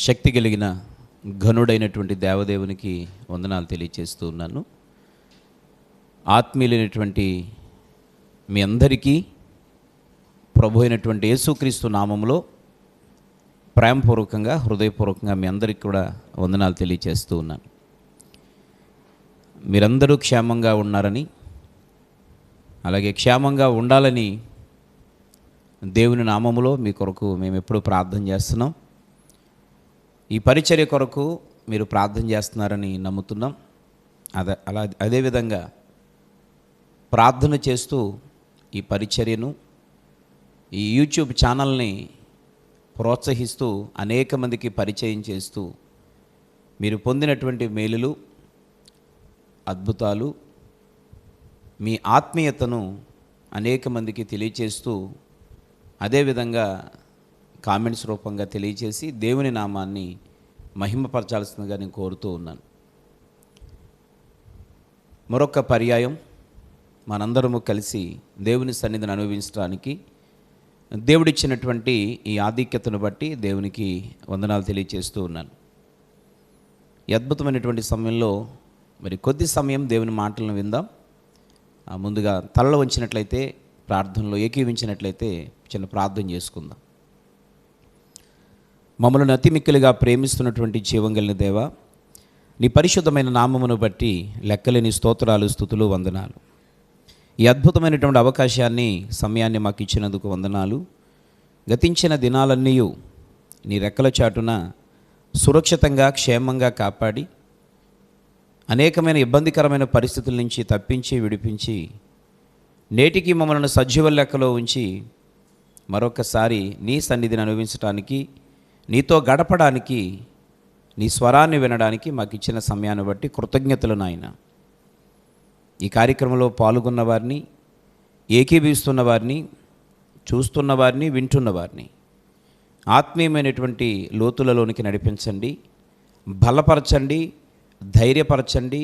శక్తి కలిగిన ఘనుడైనటువంటి దేవదేవునికి వందనాలు తెలియచేస్తూ ఉన్నాను. ఆత్మీయులైనటువంటి మీ అందరికీ ప్రభు అయినటువంటి యేసుక్రీస్తు నామములో ప్రేమపూర్వకంగా హృదయపూర్వకంగా మీ అందరికీ కూడా వందనాలు తెలియచేస్తూ ఉన్నాను. మీరందరూ క్షేమంగా ఉన్నారని, అలాగే క్షేమంగా ఉండాలని దేవుని నామములో మీ కొరకు మేము ఎప్పుడూ ప్రార్థన చేస్తున్నాం. ఈ పరిచర్య కొరకు మీరు ప్రార్థన చేస్తున్నారని నమ్ముతున్నాం. అదేవిధంగా ప్రార్థన చేస్తూ ఈ పరిచర్యను, ఈ యూట్యూబ్ ఛానల్ని ప్రోత్సహిస్తూ అనేక మందికి పరిచయం చేస్తూ మీరు పొందినటువంటి మేలులు, అద్భుతాలు, మీ ఆత్మీయతను అనేక మందికి తెలియచేస్తూ అదేవిధంగా కామెంట్స్ రూపంగా తెలియచేసి దేవుని నామాన్ని మహిమపరచాల్సిందిగా నేను కోరుతూ ఉన్నాను. మరొక పర్యాయం మనందరము కలిసి దేవుని సన్నిధిని అనుభవించడానికి దేవుడిచ్చినటువంటి ఈ ఆధిక్యతను బట్టి దేవునికి వందనాలు తెలియచేస్తూ ఉన్నాను. ఈ అద్భుతమైనటువంటి సమయంలో మరి కొద్ది సమయం దేవుని మాటలను విందాం. ముందుగా తలలో ఉంచినట్లయితే, ప్రార్థనలో ఏకీవించినట్లయితే చిన్న ప్రార్థన చేసుకుందాం. మమ్మల్ని అతి మిక్కిలిగా ప్రేమిస్తున్నటువంటి జీవం కలిగిన దేవా, నీ పరిశుద్ధమైన నామమును బట్టి లెక్కలేని స్తోత్రాలు, స్తుతులు, వందనాలు. ఈ అద్భుతమైనటువంటి అవకాశాన్ని, సమయాన్ని మాకు ఇచ్చినందుకు వందనాలు. గతించిన దినాలన్నీ నీ రెక్కల చాటున సురక్షితంగా క్షేమంగా కాపాడి అనేకమైన ఇబ్బందికరమైన పరిస్థితుల నుంచి తప్పించి విడిపించి నేటికి మమ్మల్ని సజీవ లెక్కలో ఉంచి మరొకసారి నీ సన్నిధిని అనుభవించడానికి, నీతో గడపడానికి, నీ స్వరాన్ని వినడానికి మాకు ఇచ్చిన సమయాన్ని బట్టి కృతజ్ఞతలు నాయన. ఈ కార్యక్రమంలో పాల్గొన్న వారిని, ఏకీభవిస్తున్న వారిని, చూస్తున్న వారిని, వింటున్న వారిని ఆత్మీయమైనటువంటి లోతులలోనికి నడిపించండి, బలపరచండి, ధైర్యపరచండి,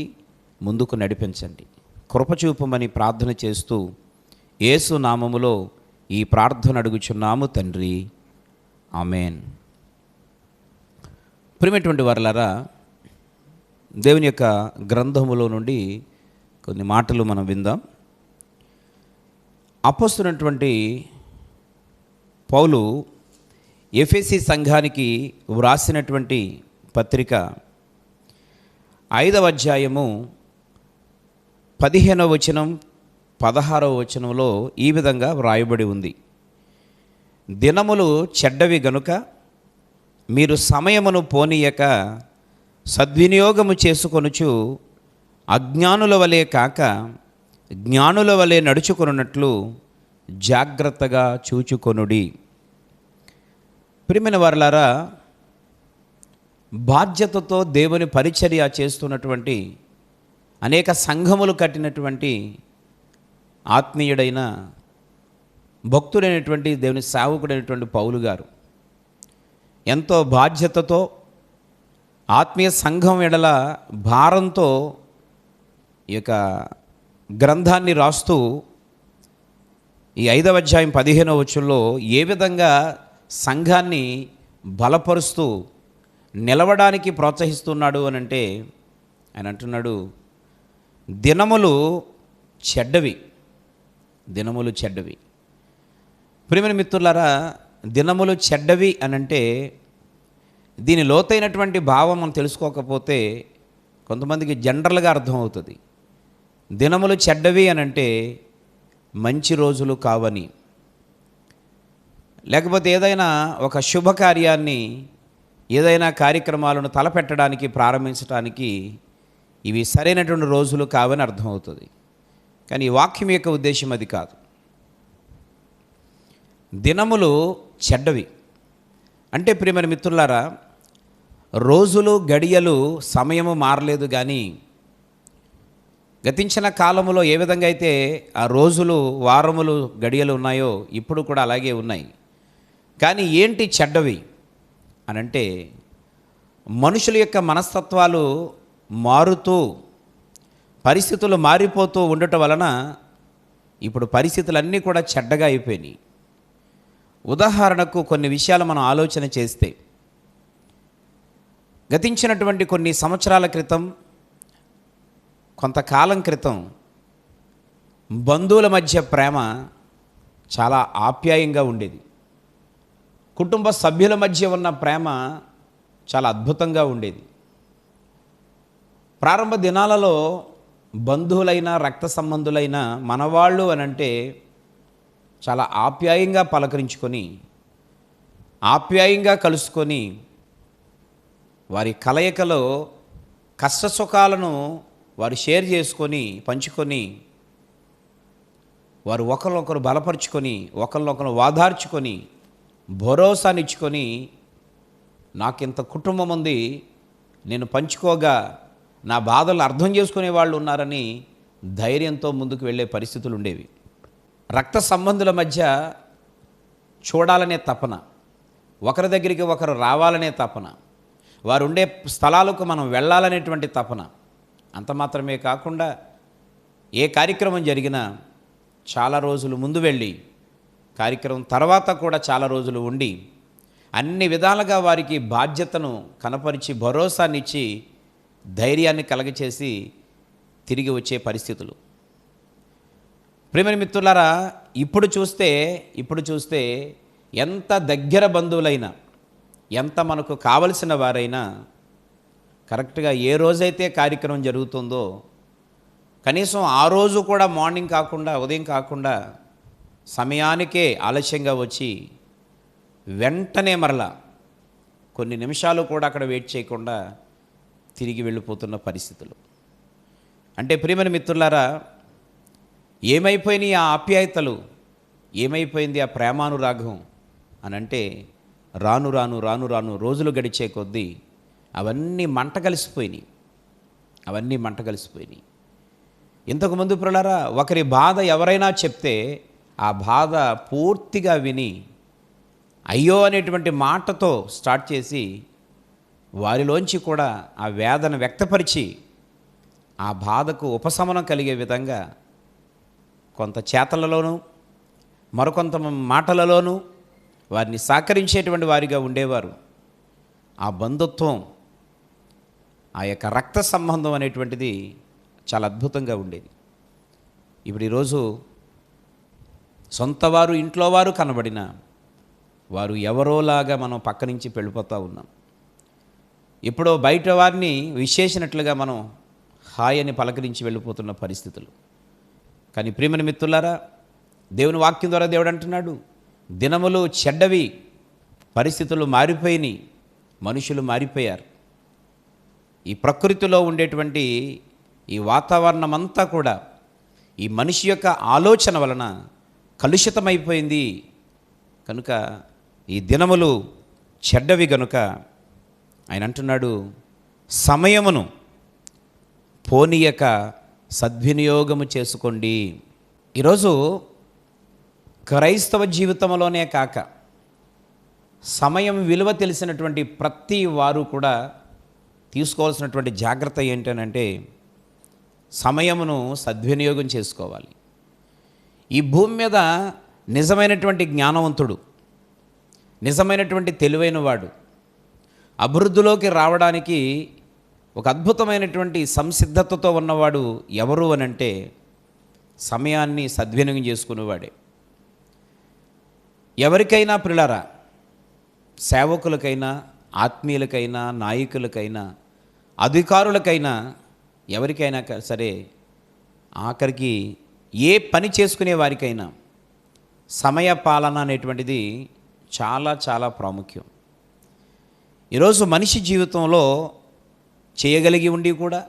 ముందుకు నడిపించండి. కృపచూపమని ప్రార్థన చేస్తూ యేసు నామములో ఈ ప్రార్థన అడుగుచున్నాము తండ్రి, ఆమెన్. ప్రియమైనటువంటి వారలారా, దేవుని యొక్క గ్రంథములో నుండి కొన్ని మాటలు మనం విందాం. అపోస్తలుడైనటువంటి పౌలు ఎఫెసీ సంఘానికి వ్రాసినటువంటి పత్రిక 5వ అధ్యాయము 15వ వచనం 16వ వచనంలో ఈ విధంగా వ్రాయబడి ఉంది. దినములు చెడ్డవి గనుక మీరు సమయమును పోనీయక సద్వినియోగము చేసుకొనుచు అజ్ఞానుల వలె కాక జ్ఞానుల వలె నడుచుకొనున్నట్లు జాగ్రత్తగా చూచుకొనుడి. ప్రియమైన వారలారా, బాధ్యతతో దేవుని పరిచర్య చేస్తున్నటువంటి అనేక సంఘములు కట్టినటువంటి ఆత్మీయుడైన భక్తుడైనటువంటి దేవుని సేవకుడైనటువంటి పౌలు గారు ఎంతో బాధ్యతతో ఆత్మీయ సంఘం ఎడల భారంతో ఈ యొక్క గ్రంథాన్ని రాస్తూ ఈ 5వ అధ్యాయం 15వ వచనంలో ఏ విధంగా సంఘాన్ని బలపరుస్తూ నిలవడానికి ప్రోత్సహిస్తున్నాడు అని అంటే ఆయన అంటున్నాడు, దినములు చెడ్డవి, దినములు చెడ్డవి. ప్రియమైన మిత్రులారా, దినములు చెడ్డవి అని అంటే దీని లోతైనటువంటి భావం మనం తెలుసుకోకపోతే కొంతమందికి జనరల్గా అర్థమవుతుంది. దినములు చెడ్డవి అని అంటే మంచి రోజులు కావని, లేకపోతే ఏదైనా ఒక శుభకార్యాన్ని, ఏదైనా కార్యక్రమాలను తలపెట్టడానికి, ప్రారంభించడానికి ఇవి సరైనటువంటి రోజులు కావని అర్థమవుతుంది. కానీ ఈ వాక్యం యొక్క ఉద్దేశం అది కాదు. దినములు చెడ్డవి అంటే ప్రియమైన మిత్రులారా, రోజులు, గడియలు, సమయము మారలేదు. కానీ గతించిన కాలములో ఏ విధంగా అయితే ఆ రోజులు, వారములు, గడియలు ఉన్నాయో ఇప్పుడు కూడా అలాగే ఉన్నాయి. కానీ ఏంటి చెడ్డవి అనంటే, మనుషుల యొక్క మనస్తత్వాలు మారుతూ, పరిస్థితులు మారిపోతూ ఉండటం వలన ఇప్పుడు పరిస్థితులన్నీ కూడా చెడ్డగా అయిపోయినాయి. ఉదాహరణకు కొన్ని విషయాలు మనం ఆలోచన చేస్తే, గతించినటువంటి కొన్ని సంవత్సరాల క్రితం, కొంతకాలం క్రితం బంధువుల మధ్య ప్రేమ చాలా ఆప్యాయంగా ఉండేది. కుటుంబ సభ్యుల మధ్య ఉన్న ప్రేమ చాలా అద్భుతంగా ఉండేది. ప్రారంభ దినాలలో బంధువులైన రక్త సంబంధులైన మనవాళ్ళు అనంటే చాలా ఆప్యాయంగా పలకరించుకొని, ఆప్యాయంగా కలుసుకొని, వారి కలయికలో కష్టసుఖాలను వారు షేర్ చేసుకొని, పంచుకొని, వారు ఒకరినొకరు బలపరుచుకొని, ఒకరినొకరు వాదార్చుకొని, భరోసానిచ్చుకొని, నాకింత కుటుంబం ఉంది, నేను పంచుకోగా నా బాధలు అర్థం చేసుకునే వాళ్ళు ఉన్నారని ధైర్యంతో ముందుకు వెళ్ళే పరిస్థితులు ఉండేవి. రక్త సంబంధుల మధ్య చూడాలనే తపన, ఒకరి దగ్గరికి ఒకరు రావాలనే తపన, వారు ఉండే స్థలాలకు మనం వెళ్ళాలనేటువంటి తపన. అంత మాత్రమే కాకుండా ఏ కార్యక్రమం జరిగినా చాలా రోజులు ముందు వెళ్ళి, కార్యక్రమం తర్వాత కూడా చాలా రోజులు ఉండి, అన్ని విధాలుగా వారికి బాధ్యతను కనపరిచి, భరోసానిచ్చి, ధైర్యాన్ని కలగచేసి తిరిగి వచ్చే పరిస్థితులు. ప్రియమైన మిత్రులారా, ఇప్పుడు చూస్తే ఎంత దగ్గర బంధువులైనా, ఎంత మనకు కావలసిన వారైనా కరెక్ట్గా ఏ రోజైతే కార్యక్రమం జరుగుతుందో కనీసం ఆ రోజు కూడా మార్నింగ్ కాకుండా, ఉదయం కాకుండా సమయానికే ఆలస్యంగా వచ్చి వెంటనే మరలా కొన్ని నిమిషాలు కూడా అక్కడ వెయిట్ చేయకుండా తిరిగి వెళ్ళిపోతున్న పరిస్థితులు. అంటే ప్రియమైన మిత్రులారా, ఏమైపోయినాయి ఆ ఆప్యాయతలు, ఏమైపోయింది ఆ ప్రేమానురాగం అనంటే రాను రాను రాను రాను రోజులు గడిచే కొద్దీ అవన్నీ మంట కలిసిపోయినాయి. ఇంతకుముందు ప్రియులారా, ఒకరి బాధ ఎవరైనా చెప్తే ఆ బాధ పూర్తిగా విని అయ్యో అనేటువంటి మాటతో స్టార్ట్ చేసి వారిలోంచి కూడా ఆ వేదన వ్యక్తపరిచి ఆ బాధకు ఉపశమనం కలిగే విధంగా కొంత చేతలలోనూ మరికొంత మాటలలోనూ వారిని సహకరించేటువంటి వారిగా ఉండేవారు. ఆ బంధుత్వం, ఆ యొక్క రక్త సంబంధం అనేటువంటిది చాలా అద్భుతంగా ఉండేది. ఇప్పుడు ఈరోజు సొంతవారు, ఇంట్లో వారు కనబడిన వారు ఎవరోలాగా మనం పక్క నుంచి వెళ్ళిపోతూ ఉన్నాం. ఎప్పుడో బయట వారిని విశేషినట్లుగా మనం హాయ్ అని పలకరించి వెళ్ళిపోతున్న పరిస్థితులు. కానీ ప్రియమైన మిత్రులారా, దేవుని వాక్యం ద్వారా దేవుడు అంటున్నాడు, దినములు చెడ్డవి, పరిస్థితులు మారిపోయినాయి, మనుషులు మారిపోయారు. ఈ ప్రకృతిలో ఉండేటువంటి ఈ వాతావరణం అంతా కూడా ఈ మనిషి యొక్క ఆలోచన వలన కలుషితమైపోయింది కనుక ఈ దినములు చెడ్డవి గనుక ఆయన అంటున్నాడు, సమయమును పోనీయక సద్వినియోగము చేసుకోండి. ఈరోజు క్రైస్తవ జీవితంలోనే కాక సమయం విలువ తెలిసినటువంటి ప్రతి వారు కూడా తీసుకోవాల్సినటువంటి జాగ్రత్త ఏంటనంటే సమయమును సద్వినియోగం చేసుకోవాలి. ఈ భూమి మీద నిజమైనటువంటి జ్ఞానవంతుడు, నిజమైనటువంటి తెలివైనవాడు అభివృద్ధిలోకి రావడానికి ఒక అద్భుతమైనటువంటి సంసిద్ధతతో ఉన్నవాడు ఎవరు అనంటే సమయాన్ని సద్వినియోగం చేసుకునేవాడే. ఎవరికైనా ప్రియులారా, సేవకులకైనా, ఆత్మీయులకైనా, నాయకులకైనా, అధికారులకైనా, ఎవరికైనా సరే ఆఖరికి ఏ పని చేసుకునే వారికైనా సమయ పాలన అనేటువంటిది చాలా చాలా ప్రాముఖ్యం. ఈరోజు మనిషి జీవితంలో చేయగలిగి ఉండి కూడా,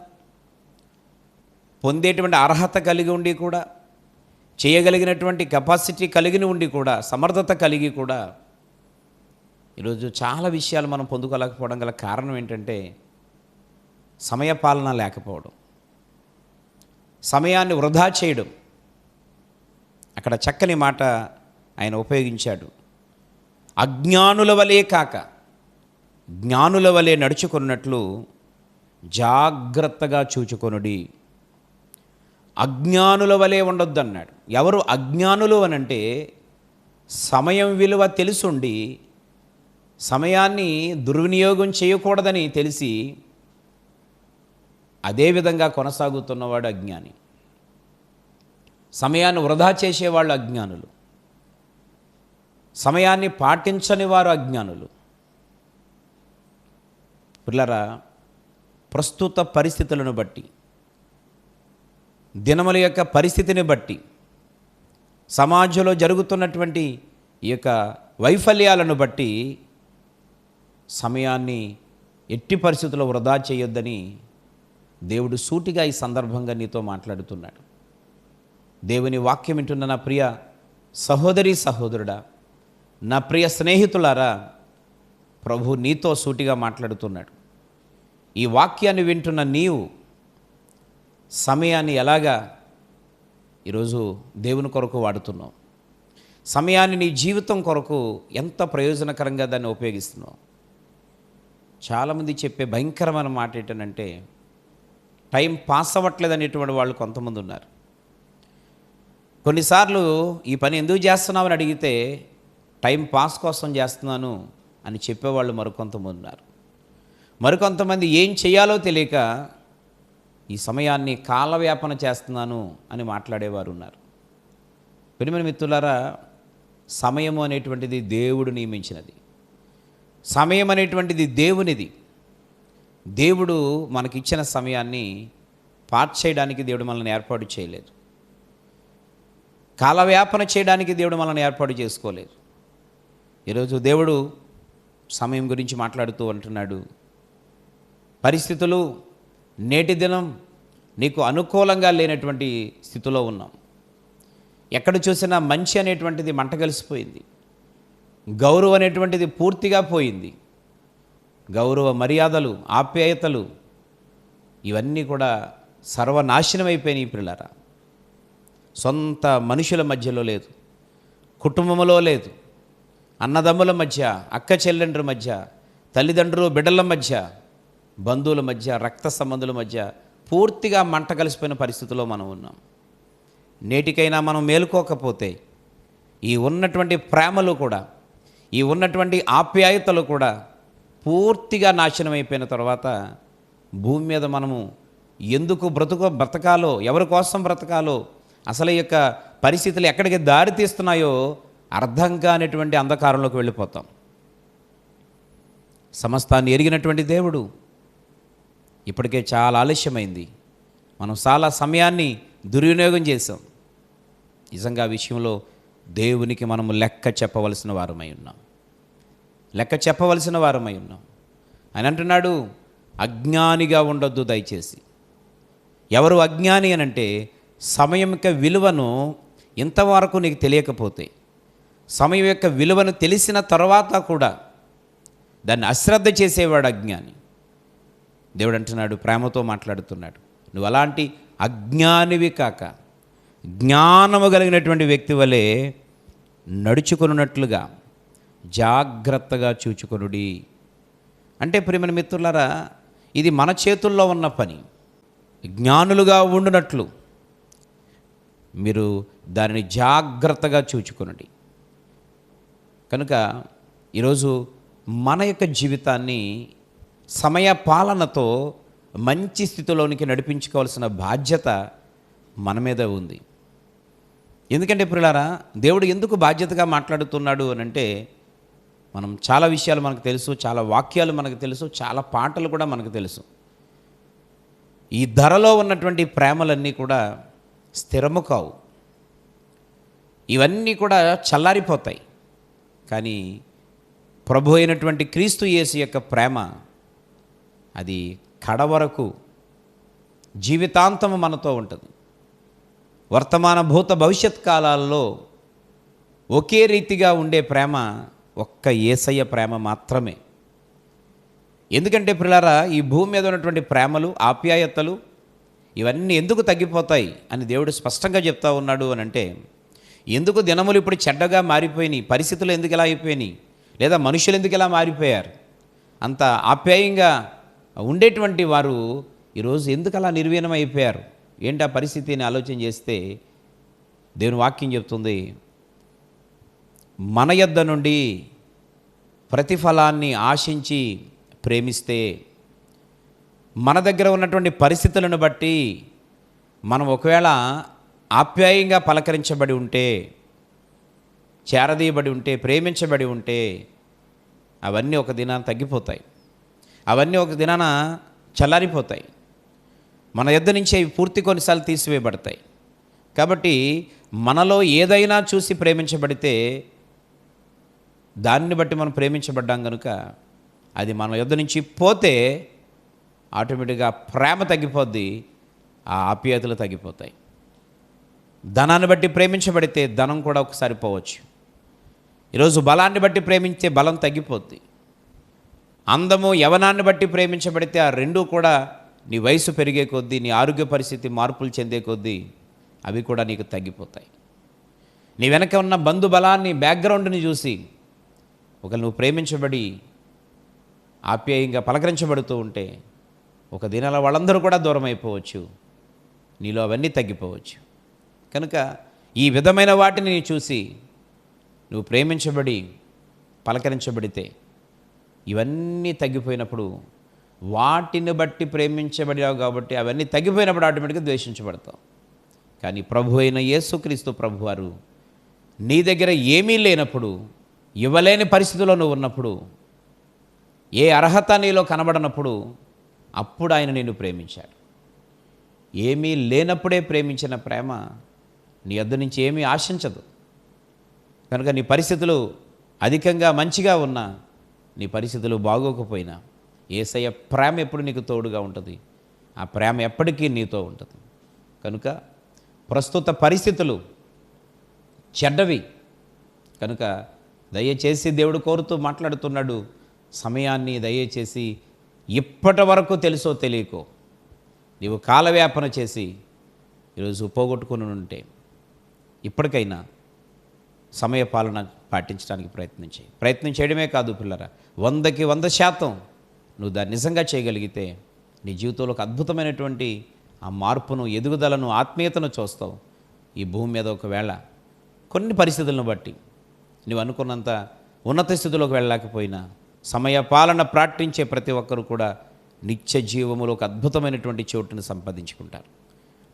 పొందేటువంటి అర్హత కలిగి ఉండి కూడా, చేయగలిగినటువంటి కెపాసిటీ కలిగి ఉండి కూడా, సమర్థత కలిగి కూడా ఈరోజు చాలా విషయాలు మనం పొందుకోలేకపోవడం గల కారణం ఏంటంటే సమయపాలన లేకపోవడం, సమయాన్ని వృధా చేయడం. అక్కడ చక్కని మాట ఆయన ఉపయోగించాడు, అజ్ఞానుల వలె కాక జ్ఞానుల వలె నడుచుకున్నట్లు జాగ్రత్తగా చూచుకొనుడి. అజ్ఞానుల వలె ఉండొద్దు అన్నాడు. ఎవరు అజ్ఞానులు అనంటే సమయం విలువ తెలుసుండి సమయాన్ని దుర్వినియోగం చేయకూడదని తెలిసి అదే విధంగా కొనసాగుతున్నవాడు అజ్ఞాని. సమయాన్ని వృధా చేసేవాళ్ళు అజ్ఞానులు. సమయాన్ని పాటించని వారు అజ్ఞానులు. పిల్లరా, ప్రస్తుత పరిస్థితులను బట్టి, దినముల యొక్క పరిస్థితిని బట్టి, సమాజంలో జరుగుతున్నటువంటి ఈ యొక్క వైఫల్యాలను బట్టి సమయాన్ని ఎట్టి పరిస్థితుల్లో వృధా చేయొద్దని దేవుడు సూటిగా ఈ సందర్భంగా నీతో మాట్లాడుతున్నాడు. దేవుని వాక్యం వింటున్న నా ప్రియ సహోదరి సహోదరుడా, నా ప్రియ స్నేహితులారా, ప్రభు నీతో సూటిగా మాట్లాడుతున్నాడు. ఈ వాక్యాన్ని వింటున్న నీవు సమయాన్ని ఎలాగా ఈరోజు దేవుని కొరకు వాడుతున్నావు? సమయాన్ని నీ జీవితం కొరకు ఎంత ప్రయోజనకరంగా దాన్ని ఉపయోగిస్తున్నావు? చాలామంది చెప్పే భయంకరమైన మాట ఏంటంటే టైం పాస్ అవ్వట్లేదు అనేటువంటి వాళ్ళు కొంతమంది ఉన్నారు. కొన్నిసార్లు ఈ పని ఎందుకు చేస్తున్నామని అడిగితే టైం పాస్ కోసం చేస్తున్నాను అని చెప్పేవాళ్ళు మరికొంతమంది ఉన్నారు. మరికొంతమంది ఏం చేయాలో తెలియక ఈ సమయాన్ని కాలవ్యాపన చేస్తున్నాను అని మాట్లాడేవారు ఉన్నారు. ప్రియమైన మిత్రులారా, సమయము అనేటువంటిది దేవుడు నియమించినది. సమయం అనేటువంటిది దేవునిది. దేవుడు మనకిచ్చిన సమయాన్ని పాస్ చేయడానికి దేవుడు మనల్ని ఏర్పాటు చేయలేదు. కాలవ్యాపన చేయడానికి దేవుడు మనల్ని ఏర్పాటు చేసుకోలేదు. ఈరోజు దేవుడు సమయం గురించి మాట్లాడుతూ అంటున్నాడు, పరిస్థితులు నేటి దినం నీకు అనుకూలంగా లేనటువంటి స్థితిలో ఉన్నాం. ఎక్కడ చూసినా మంచి అనేటువంటిది మంట కలిసిపోయింది. గౌరవం అనేటువంటిది పూర్తిగా పోయింది. గౌరవ మర్యాదలు, ఆప్యాయతలు ఇవన్నీ కూడా సర్వనాశనమైపోయినాయి పిల్లరా. సొంత మనుషుల మధ్యలో లేదు, కుటుంబంలో లేదు, అన్నదమ్ముల మధ్య, అక్క చెల్లెండ్ర మధ్య, తల్లిదండ్రులు బిడ్డల మధ్య, బంధువుల మధ్య, రక్త సంబంధుల మధ్య పూర్తిగా మంట కలిసిపోయిన పరిస్థితిలో మనం ఉన్నాం. నేటికైనా మనం మేలుకోకపోతే ఈ ఉన్నటువంటి ప్రేమలు కూడా, ఈ ఉన్నటువంటి ఆప్యాయతలు కూడా పూర్తిగా నాశనం అయిపోయిన తర్వాత భూమి మీద మనము ఎందుకు బ్రతకాలో, ఎవరి కోసం బ్రతకాలో, అసలు ఈ యొక్క పరిస్థితులు ఎక్కడికి దారి తీస్తున్నాయో అర్థం కానిటువంటి అంధకారంలోకి వెళ్ళిపోతాం. సమస్తాన్ని ఎరిగినటువంటి దేవుడు ఇప్పటికే చాలా ఆలస్యమైంది. మనం చాలా సమయాన్ని దుర్వినియోగం చేసాం. నిజంగా ఆ విషయంలో దేవునికి మనము లెక్క చెప్పవలసిన వారమై ఉన్నాం. లెక్క చెప్పవలసిన వారమై ఉన్నాం. ఆయన అంటున్నాడు, అజ్ఞానిగా ఉండొద్దు దయచేసి. ఎవరు అజ్ఞాని అనంటే సమయం యొక్క విలువను ఇంతవరకు నీకు తెలియకపోతే, సమయం యొక్క విలువను తెలిసిన తర్వాత కూడా దాన్ని అశ్రద్ధ చేసేవాడు అజ్ఞాని. దేవుడు అంటున్నాడు, ప్రేమతో మాట్లాడుతున్నాడు, నువ్వు అలాంటి అజ్ఞానివి కాక జ్ఞానము కలిగినటువంటి వ్యక్తి వలె నడుచుకున్నట్లుగా జాగ్రత్తగా చూచుకొనుడి. అంటే ప్రియమైన మిత్రులారా, ఇది మన చేతుల్లో ఉన్న పని. జ్ఞానులుగా ఉండునట్లు మీరు దానిని జాగ్రత్తగా చూచుకొనుడి. కనుక ఈరోజు మన యొక్క జీవితాన్ని సమయ పాలనతో మంచి స్థితిలోనికి నడిపించుకోవాల్సిన బాధ్యత మన మీద ఉంది. ఎందుకంటే ప్రియులారా, దేవుడు ఎందుకు బాధ్యతగా మాట్లాడుతున్నాడు అని అంటే, మనం చాలా విషయాలు మనకు తెలుసు, చాలా వాక్యాలు మనకు తెలుసు, చాలా పాటలు కూడా మనకు తెలుసు. ఈ ధరలో ఉన్నటువంటి ప్రేమలన్నీ కూడా స్థిరము కావు, ఇవన్నీ కూడా చల్లారిపోతాయి. కానీ ప్రభు అయినటువంటి క్రీస్తు యేసు యొక్క ప్రేమ అది కడవరకు జీవితాంతము మనతో ఉంటుంది. వర్తమాన భూత భవిష్యత్ కాలాల్లో ఒకే రీతిగా ఉండే ప్రేమ ఒక్క యేసయ్య ప్రేమ మాత్రమే. ఎందుకంటే ప్రియులారా, ఈ భూమి మీద ఉన్నటువంటి ప్రేమలు, ఆప్యాయతలు ఇవన్నీ ఎందుకు తగ్గిపోతాయి అని దేవుడు స్పష్టంగా చెప్తా ఉన్నాడు అని అంటే, ఎందుకు దినములు ఇప్పుడు చెడ్డగా మారిపోయినాయి, పరిస్థితులు ఎందుకు ఇలా అయిపోయినాయి, లేదా మనుషులు ఎందుకు ఇలా మారిపోయారు, అంత ఆప్యాయంగా ఉండేటువంటి వారు ఈరోజు ఎందుకు అలా నిర్వీణం అయిపోయారు, ఏంటి ఆ పరిస్థితిని ఆలోచన చేస్తే దేవుని వాక్యం చెప్తుంది, మన యొద్ద నుండి ప్రతిఫలాన్ని ఆశించి ప్రేమిస్తే, మన దగ్గర ఉన్నటువంటి పరిస్థితులను బట్టి మనం ఒకవేళ ఆప్యాయంగా పలకరించబడి ఉంటే, చేరదీయబడి ఉంటే, ప్రేమించబడి ఉంటే అవన్నీ ఒక దినాన తగ్గిపోతాయి, అవన్నీ ఒక దినాన చల్లారిపోతాయి. మన యొద్ద నుంచి అవి పూర్తి కొన్నిసార్లు తీసివేయబడతాయి. కాబట్టి మనలో ఏదైనా చూసి ప్రేమించబడితే దాన్ని బట్టి మనం ప్రేమించబడ్డాం కనుక అది మన యొద్ద నుంచి పోతే ఆటోమేటిక్గా ప్రేమ తగ్గిపోద్ది, ఆ ఆప్యాయతలు తగ్గిపోతాయి. ధనాన్ని బట్టి ప్రేమించబడితే ధనం కూడా ఒకసారి పోవచ్చు. ఈరోజు బలాన్ని బట్టి ప్రేమించే బలం తగ్గిపోద్ది. అందము యవనాన్ని బట్టి ప్రేమించబడితే ఆ రెండూ కూడా నీ వయసు పెరిగే కొద్దీ, నీ ఆరోగ్య పరిస్థితి మార్పులు చెందే కొద్దీ అవి కూడా నీకు తగ్గిపోతాయి. నీ వెనక ఉన్న బంధు బలాన్ని, బ్యాక్గ్రౌండ్ని చూసి ఒకవేళ నువ్వు ప్రేమించబడి ఆప్యాయంగా పలకరించబడుతూ ఉంటే ఒక దినాల వాళ్ళందరూ కూడా దూరం అయిపోవచ్చు, నీలో అవన్నీ తగ్గిపోవచ్చు. కనుక ఈ విధమైన వాటిని చూసి నువ్వు ప్రేమించబడి పలకరించబడితే ఇవన్నీ తగ్గిపోయినప్పుడు, వాటిని బట్టి ప్రేమించబడినావు కాబట్టి అవన్నీ తగ్గిపోయినప్పుడు ఆటోమేటిక్గా ద్వేషించబడతావు. కానీ ప్రభు అయిన యేసుక్రీస్తు ప్రభువారు నీ దగ్గర ఏమీ లేనప్పుడు, ఇవ్వలేని పరిస్థితిలో నువ్వు ఉన్నప్పుడు, ఏ అర్హత నీలో కనబడనప్పుడు అప్పుడు ఆయన నిన్ను ప్రేమించాడు. ఏమీ లేనప్పుడే ప్రేమించిన ప్రేమ నీ వద్ద నుంచి ఏమీ ఆశించదు. కనుక నీ పరిస్థితులు అధికంగా మంచిగా ఉన్నా, నీ పరిస్థితులు బాగోకపోయినా యేసయ్య ప్రేమ ఎప్పుడు నీకు తోడుగా ఉంటుంది. ఆ ప్రేమ ఎప్పటికీ నీతో ఉంటుంది. కనుక ప్రస్తుత పరిస్థితులు చెడ్డవి కనుక దయచేసి దేవుడు కోరుతూ మాట్లాడుతున్నాడు, సమయాన్ని దయచేసి ఇప్పటి వరకు తెలుసో తెలియకో నీవు కాలవ్యాపన చేసి ఈరోజు పోగొట్టుకుని ఉంటే ఇప్పటికైనా సమయపాలన పాటించడానికి ప్రయత్నం చేయడమే కాదు పిల్లరా, 100కి 100% నువ్వు దాన్ని నిజంగా చేయగలిగితే నీ జీవితంలో ఒక అద్భుతమైనటువంటి ఆ మార్పును, ఎదుగుదలను, ఆత్మీయతను చూస్తావు. ఈ భూమి మీద ఒకవేళ కొన్ని పరిస్థితులను బట్టి నువ్వు అనుకున్నంత ఉన్నత స్థితిలోకి వెళ్ళలేకపోయినా సమయపాలన పాటించే ప్రతి ఒక్కరూ కూడా నిత్య జీవములో ఒక అద్భుతమైనటువంటి చోటును సంపాదించుకుంటారు.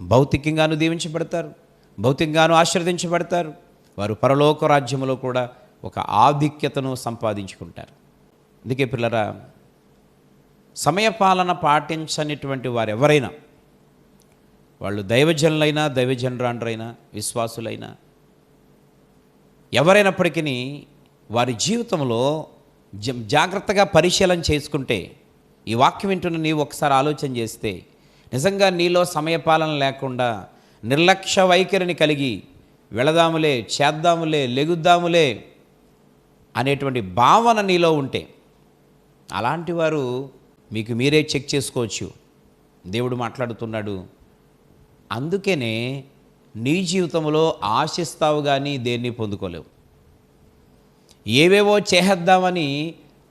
భౌతికంగాను దీవించబడతారు, భౌతికంగాను ఆశీర్వదించబడతారు. వారు పరలోక రాజ్యములో కూడా ఒక ఆధిక్యతను సంపాదించుకుంటారు. అందుకే పిల్లరా, సమయపాలన పాటించనిటువంటి వారు ఎవరైనా, వాళ్ళు దైవజనులైనా, దైవజనరాండ్రైనా, విశ్వాసులైనా, ఎవరైనప్పటికీ వారి జీవితంలో జాగ్రత్తగా పరిశీలన చేసుకుంటే, ఈ వాక్యం వింటున్న నీవు ఒకసారి ఆలోచన చేస్తే, నిజంగా నీలో సమయపాలన లేకుండా నిర్లక్ష్య వైఖరిని కలిగి వెళదాములే, చేద్దాములే, లెగుద్దాములే అనేటువంటి భావన నీలో ఉంటే, అలాంటి వారు మీకు మీరే చెక్ చేసుకోవచ్చు. దేవుడు మాట్లాడుతున్నాడు, అందుకనే నీ జీవితంలో ఆశిస్తావు కానీ దేన్ని పొందుకోలేవు. ఏవేవో చేద్దామని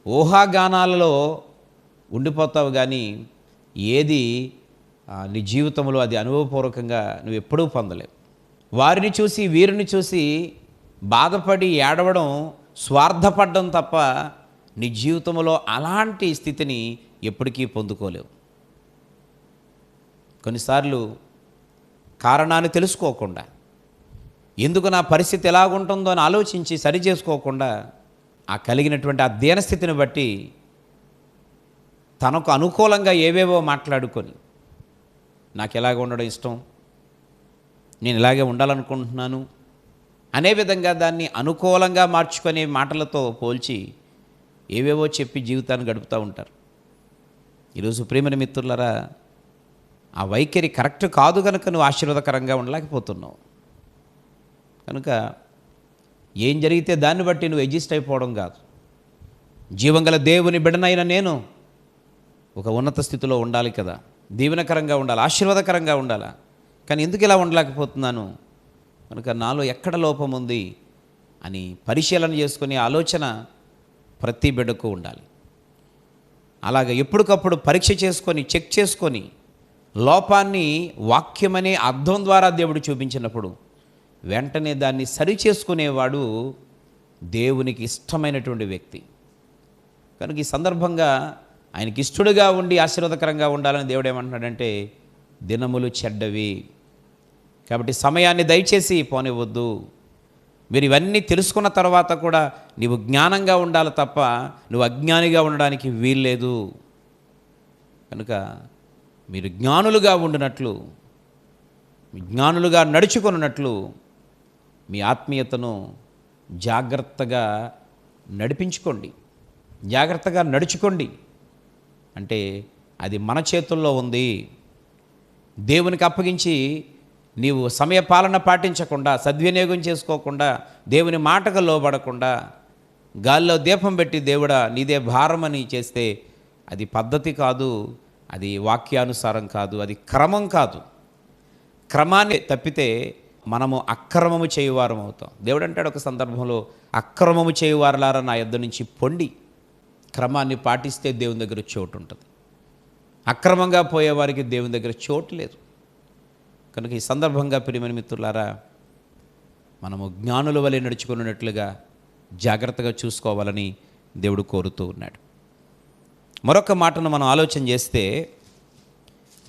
ఊహాగానాలలో ఉండిపోతావు కానీ ఏది నీ జీవితంలో అది అనుభవపూర్వకంగా నువ్వు ఎప్పుడూ పొందలేవు. వారిని చూసి, వీరిని చూసి బాధపడి ఏడవడం, స్వార్థపడడం తప్ప నీ జీవితంలో అలాంటి స్థితిని ఎప్పటికీ పొందుకోలేవు. కొన్నిసార్లు కారణాన్ని తెలుసుకోకుండా, ఎందుకు నా పరిస్థితి ఎలాగుంటుందో అని ఆలోచించి సరి చేసుకోకుండా ఆ కలిగినటువంటి ఆ దీనస్థితిని బట్టి తనకు అనుకూలంగా ఏవేవో మాట్లాడుకొని, నాకు ఎలాగ ఉండడం ఇష్టం, నేను ఇలాగే ఉండాలనుకుంటున్నాను అనే విధంగా దాన్ని అనుకూలంగా మార్చుకునే మాటలతో పోల్చి ఏవేవో చెప్పి జీవితాన్ని గడుపుతూ ఉంటారు. ఈరోజు ప్రేమని మిత్రులారా, ఆ వైఖరి కరెక్ట్ కాదు కనుక నువ్వు ఆశీర్వాదకరంగా ఉండలేకపోతున్నావు. కనుక ఏం జరిగితే దాన్ని బట్టి నువ్వు అడ్జస్ట్ అయిపోవడం కాదు. జీవంగల దేవుని బిడ్డనైన నేను ఒక ఉన్నత స్థితిలో ఉండాలి కదా, దీవెనకరంగా ఉండాలి, ఆశీర్వాదకరంగా ఉండాలా. కానీ ఎందుకు ఇలా ఉండలేకపోతున్నాను, కనుక నాలో ఎక్కడ లోపం ఉంది అని పరిశీలన చేసుకునే ఆలోచన ప్రతి బిడ్డకు ఉండాలి. అలాగే ఎప్పటికప్పుడు పరీక్ష చేసుకొని, చెక్ చేసుకొని, లోపాన్ని వాక్యమనే అర్థం ద్వారా దేవుడు చూపించినప్పుడు వెంటనే దాన్ని సరి చేసుకునేవాడు దేవునికి ఇష్టమైనటువంటి వ్యక్తి. కనుక ఈ సందర్భంగా ఆయనకి ఇష్టడుగా ఉండి ఆశీర్వాదకరంగా ఉండాలని దేవుడు ఏమంటున్నాడంటే దినములు చెడ్డవి, కాబట్టి సమయాన్ని దయచేసి పోనివ్వద్దు. మీరు ఇవన్నీ తెలుసుకున్న తర్వాత కూడా నీవు జ్ఞానంగా ఉండాలి తప్ప నువ్వు అజ్ఞానిగా ఉండడానికి వీల్లేదు. కనుక మీరు జ్ఞానులుగా ఉండినట్లు, జ్ఞానులుగా నడుచుకున్నట్లు మీ ఆత్మీయతను జాగ్రత్తగా నడిపించుకోండి, జాగ్రత్తగా నడుచుకోండి. అంటే అది మన చేతుల్లో ఉంది. దేవునికి అప్పగించి నీవు సమయపాలన పాటించకుండా, సద్వినియోగం చేసుకోకుండా, దేవుని మాటకు లోబడకుండా, గాల్లో దీపం పెట్టి దేవుడా నీదే భారమని చేస్తే అది పద్ధతి కాదు, అది వాక్యానుసారం కాదు, అది క్రమం కాదు. క్రమాన్ని తప్పితే మనము అక్రమము చేయువారం అవుతాం. దేవుడు అంటాడు ఒక సందర్భంలో, అక్రమము చేయువారులారా నా యొద్ద నుంచి పొండి. క్రమాన్ని పాటిస్తే దేవుని దగ్గర చోటు ఉంటుంది. అక్రమంగా పోయేవారికి దేవుని దగ్గర చోటు లేదు. కనుక ఈ సందర్భంగా ప్రియమైన మిత్రులారా, మనము జ్ఞానుల వలె నడుచుకున్నట్లుగా జాగ్రత్తగా చూసుకోవాలని దేవుడు కోరుతూ ఉన్నాడు. మరొక మాటను మనం ఆలోచన చేస్తే,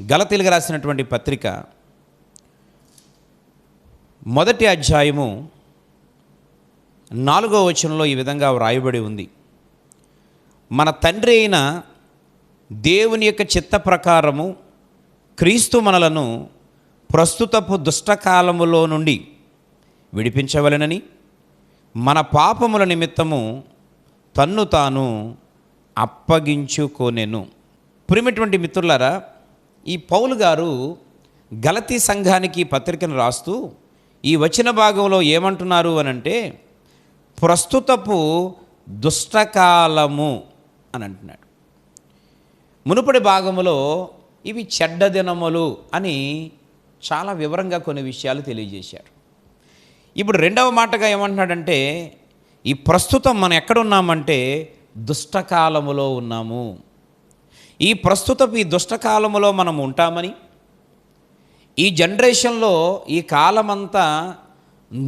గలతీయులకు రాసినటువంటి పత్రిక 1వ అధ్యాయము 4వ వచనంలో ఈ విధంగా వ్రాయబడి ఉంది. మన తండ్రి అయిన దేవుని యొక్క చిత్త ప్రకారము క్రీస్తు మనలను ప్రస్తుతపు దుష్టకాలములో నుండి విడిపించవలెనని మన పాపముల నిమిత్తము తన్ను తాను అప్పగించుకొనెను. ప్రియమైనటువంటి మిత్రులారా, ఈ పౌలు గారు గలతీ సంఘానికి పత్రికను రాస్తూ ఈ వచన భాగంలో ఏమంటున్నారు అనంటే, ప్రస్తుతపు దుష్టకాలము అని అంటున్నాడు. మునుపటి భాగములో ఇవి చెడ్డ దినములు అని చాలా వివరంగా కొన్ని విషయాలు తెలియజేశాడు. ఇప్పుడు రెండవ మాటగా ఏమంటున్నాడంటే, ఈ ప్రస్తుతం మనం ఎక్కడున్నామంటే దుష్టకాలములో ఉన్నాము. ఈ ప్రస్తుతపు ఈ దుష్టకాలములో మనం ఉంటామని, ఈ జనరేషన్లో ఈ కాలమంతా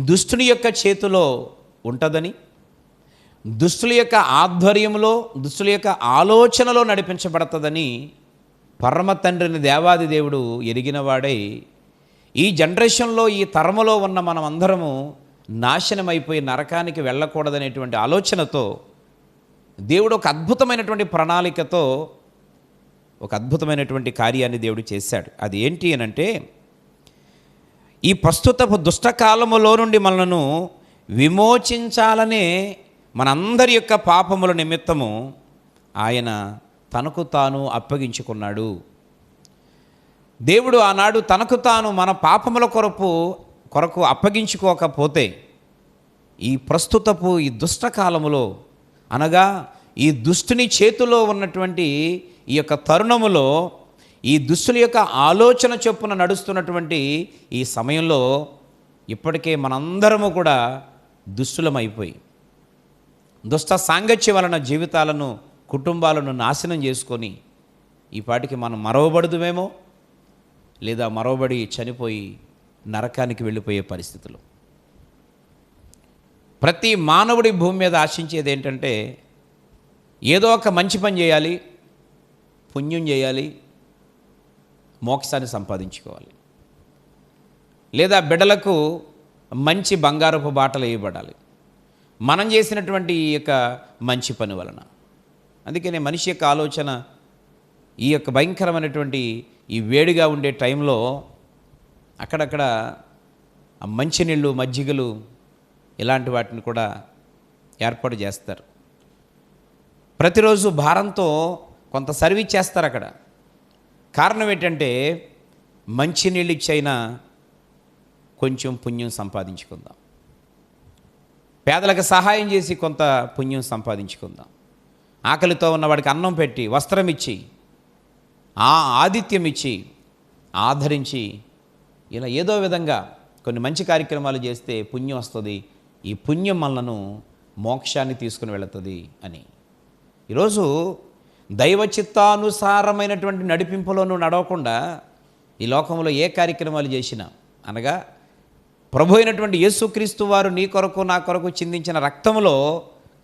దుష్టుని యొక్క చేతిలో ఉంటుందని, దుష్టుల యొక్క ఆధ్వర్యంలో, దుష్టుల యొక్క ఆలోచనలో నడిపించబడుతుందని పరమ తండ్రిని దేవాది దేవుడు ఎరిగినవాడై, ఈ జనరేషన్లో ఈ తరములో ఉన్న మనం అందరము నాశనమైపోయి నరకానికి వెళ్ళకూడదనేటువంటి ఆలోచనతో దేవుడు ఒక అద్భుతమైనటువంటి ప్రణాళికతో ఒక అద్భుతమైనటువంటి కార్యాన్ని దేవుడు చేశాడు. అది ఏంటి అనంటే, ఈ ప్రస్తుతపు దుష్టకాలములో నుండి మనలను విమోచించాలనే మనందరి యొక్క పాపముల నిమిత్తము ఆయన తనకు తాను అప్పగించుకున్నాడు. దేవుడు ఆనాడు తనకు తాను మన పాపముల కొరకు అప్పగించుకోకపోతే, ఈ ప్రస్తుతపు ఈ దుష్టకాలములో, అనగా ఈ దుష్టుని చేతిలో ఉన్నటువంటి ఈ యొక్క తరుణములో, ఈ దుష్టుల యొక్క ఆలోచన చొప్పున నడుస్తున్నటువంటి ఈ సమయంలో ఇప్పటికే మనందరము కూడా దుష్టులమైపోయి, దుష్ట సాంగత్యం వలన జీవితాలను, కుటుంబాలను నాశనం చేసుకొని ఈ పాటికి మనం మరవబడుదుమేమో, లేదా మరవబడి చనిపోయి నరకానికి వెళ్ళిపోయే పరిస్థితులు. ప్రతి మానవుడి భూమి మీద ఆశించేది ఏంటంటే, ఏదో ఒక మంచి పని చేయాలి, పుణ్యం చేయాలి, మోక్షాన్ని సంపాదించుకోవాలి, లేదా బిడ్డలకు మంచి బంగారపు బాటలు వేయబడాలి మనం చేసినటువంటి ఈ యొక్క మంచి పని వలన. అందుకనే మనిషి యొక్క ఆలోచన ఈ యొక్క భయంకరమైనటువంటి ఈ వేడిగా ఉండే టైంలో అక్కడక్కడ మంచినీళ్ళు, మజ్జిగలు ఇలాంటి వాటిని కూడా ఏర్పాటు చేస్తారు. ప్రతిరోజు భారంతో కొంత సర్వీస్ చేస్తారు అక్కడ. కారణం ఏంటంటే, మంచినీళ్ళు ఇచ్చైనా కొంచెం పుణ్యం సంపాదించుకుందాం, పేదలకు సహాయం చేసి కొంత పుణ్యం సంపాదించుకుందాం, ఆకలితో ఉన్నవాడికి అన్నం పెట్టి, వస్త్రం ఇచ్చి, ఆతిథ్యం ఇచ్చి, ఆదరించి, ఇలా ఏదో విధంగా కొన్ని మంచి కార్యక్రమాలు చేస్తే పుణ్యం వస్తుంది, ఈ పుణ్యం మనలను మోక్షాన్ని తీసుకుని వెళుతుంది అని. ఈరోజు దైవ చిత్తానుసారమైనటువంటి నడిపింపులో నువ్వు నడవకుండా ఈ లోకంలో ఏ కార్యక్రమాలు చేసినా, అనగా ప్రభు అయినటువంటి యేసుక్రీస్తు వారు నీ కొరకు నా కొరకు చిందించిన రక్తములో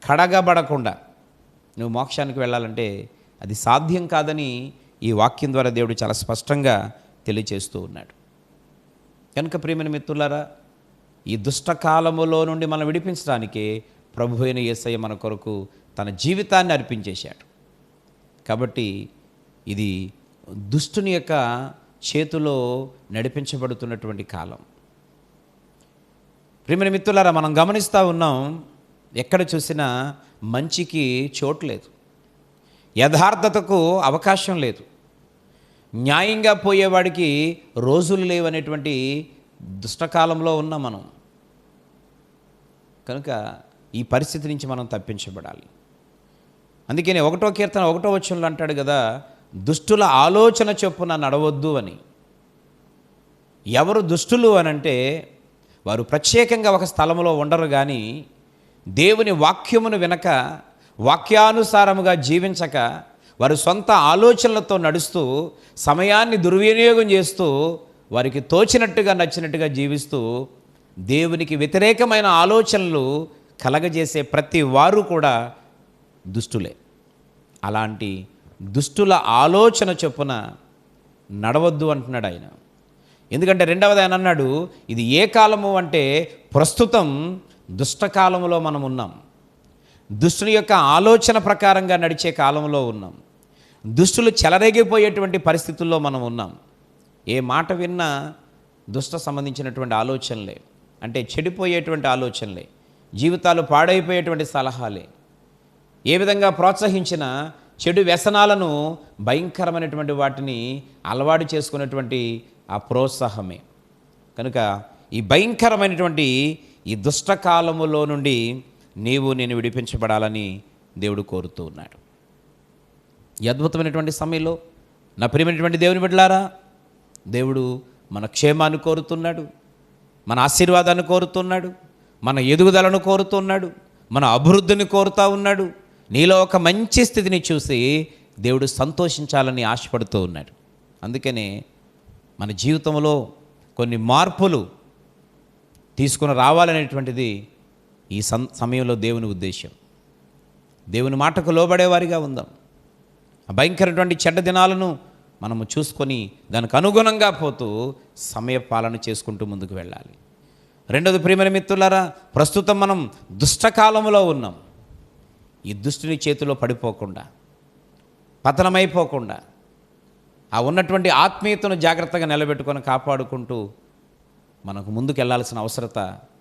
కడగబడకుండా, నువ్వు మోక్షానికి వెళ్ళాలంటే అది సాధ్యం కాదని ఈ వాక్యం ద్వారా దేవుడు చాలా స్పష్టంగా తెలియచేస్తూ ఉన్నాడు. కనుక ప్రియమైన మిత్రులారా, ఈ దుష్టకాలములో నుండి మనం విడిపించడానికే ప్రభు అయిన యేసయ్య మన కొరకు తన జీవితాన్ని అర్పించేశాడు. కాబట్టి ఇది దుష్టుని యొక్క చేతిలో నడిపించబడుతున్నటువంటి కాలం. ప్రియమైన మిత్రులారా, మనం గమనిస్తూ ఉన్నాం, ఎక్కడ చూసినా మంచికి చోటు లేదు, యథార్థతకు అవకాశం లేదు, న్యాయంగా పోయేవాడికి రోజులు లేవనేటువంటి దుష్టకాలంలో ఉన్నాం మనం. కనుక ఈ పరిస్థితి నుంచి మనం తప్పించబడాలి. అందుకని 1వ కీర్తన 1వ వచనంలో అంటాడు కదా, దుష్టుల ఆలోచన చొప్పున నడవద్దు అని. ఎవరు దుష్టులు అనంటే వారు ప్రత్యేకంగా ఒక స్థలంలో ఉండరు, కానీ దేవుని వాక్యమును వినక, వాక్యానుసారముగా జీవించక, వారు సొంత ఆలోచనలతో నడుస్తూ, సమయాన్ని దుర్వినియోగం చేస్తూ, వారికి తోచినట్టుగా నచ్చినట్టుగా జీవిస్తూ, దేవునికి వ్యతిరేకమైన ఆలోచనలు కలగజేసే ప్రతి వారు కూడా దుష్టులే. అలాంటి దుష్టుల ఆలోచన చొప్పున నడవద్దు అంటున్నాడు ఆయన. ఎందుకంటే రెండవది ఆయన అన్నాడు, ఇది ఏ కాలము అంటే ప్రస్తుతం దుష్టకాలంలో మనం ఉన్నాం. దుష్టుని యొక్క ఆలోచన ప్రకారంగా నడిచే కాలంలో ఉన్నాం. దుష్టులు చెలరేగిపోయేటువంటి పరిస్థితుల్లో మనం ఉన్నాం. ఏ మాట విన్నా దుష్ట సంబంధించినటువంటి ఆలోచనలే, అంటే చెడిపోయేటువంటి ఆలోచనలే, జీవితాలు పాడైపోయేటువంటి సలహాలే. ఏ విధంగా ప్రోత్సహించిన చెడు వ్యసనాలను, భయంకరమైనటువంటి వాటిని అలవాటు చేసుకున్నటువంటి ఆ ప్రోత్సాహమే. కనుక ఈ భయంకరమైనటువంటి ఈ దుష్టకాలములో నుండి నేను విడిపించబడాలని దేవుడు కోరుతూ ఉన్నాడు. ఈ అద్భుతమైనటువంటి సమయంలో నా ప్రియమైనటువంటి దేవుని బిడ్డలారా, దేవుడు మన క్షేమాన్ని కోరుతున్నాడు, మన ఆశీర్వాదాన్ని కోరుతున్నాడు, మన ఎదుగుదలను కోరుతున్నాడు, మన అభివృద్ధిని కోరుతూ ఉన్నాడు. నీలో ఒక మంచి స్థితిని చూసి దేవుడు సంతోషించాలని ఆశపడుతూ ఉన్నాడు. అందుకనే మన జీవితంలో కొన్ని మార్పులు తీసుకుని రావాలనేటువంటిది ఈ సమయంలో దేవుని ఉద్దేశం. దేవుని మాటకు లోబడేవారిగా ఉందాం. భయంకరమైనటువంటి చెడ్డ దినాలను మనము చూసుకొని దానికి అనుగుణంగా పోతూ సమయ పాలన చేసుకుంటూ ముందుకు వెళ్ళాలి. రెండోది ప్రియమైన మిత్రులారా, ప్రస్తుతం మనం దుష్టకాలంలో ఉన్నాం. ఈ దుష్టుని చేతిలో పడిపోకుండా, పతనమైపోకుండా, ఆ ఉన్నటువంటి ఆత్మీయతను జాగ్రత్తగా నిలబెట్టుకొని కాపాడుకుంటూ మనకు ముందుకు వెళ్ళాల్సిన అవసరత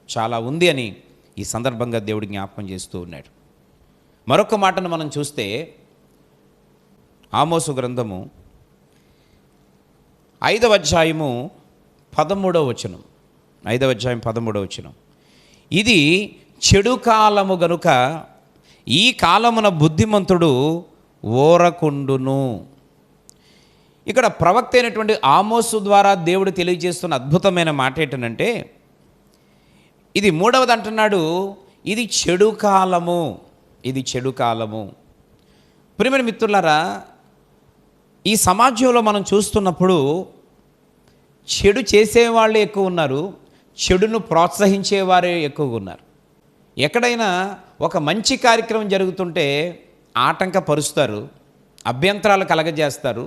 చాలా ఉంది అని ఈ సందర్భంగా దేవుడు జ్ఞాపకం చేస్తూ ఉన్నాడు. మరొక మాటను మనం చూస్తే ఆమోసు గ్రంథము 5వ అధ్యాయము 13వ వచనం. 5వ అధ్యాయం 13వ వచనం. ఇది చెడు కాలము గనుక ఈ కాలమున బుద్ధిమంతుడు ఓరకుండును. ఇక్కడ ప్రవక్త అయినటువంటి ఆమోసు ద్వారా దేవుడు తెలియజేస్తున్న అద్భుతమైన మాట ఏంటంటే, ఇది 3వది అంటున్నాడు, ఇది చెడు కాలము, ఇది చెడు కాలము. ప్రియమైన మిత్రులారా, ఈ సమాజంలో మనం చూస్తున్నప్పుడు చెడు చేసేవాళ్ళే ఎక్కువ ఉన్నారు, చెడును ప్రోత్సహించేవారే ఎక్కువగా ఉన్నారు. ఎక్కడైనా ఒక మంచి కార్యక్రమం జరుగుతుంటే ఆటంకపరుస్తారు, అభ్యంతరాలు కలగజేస్తారు,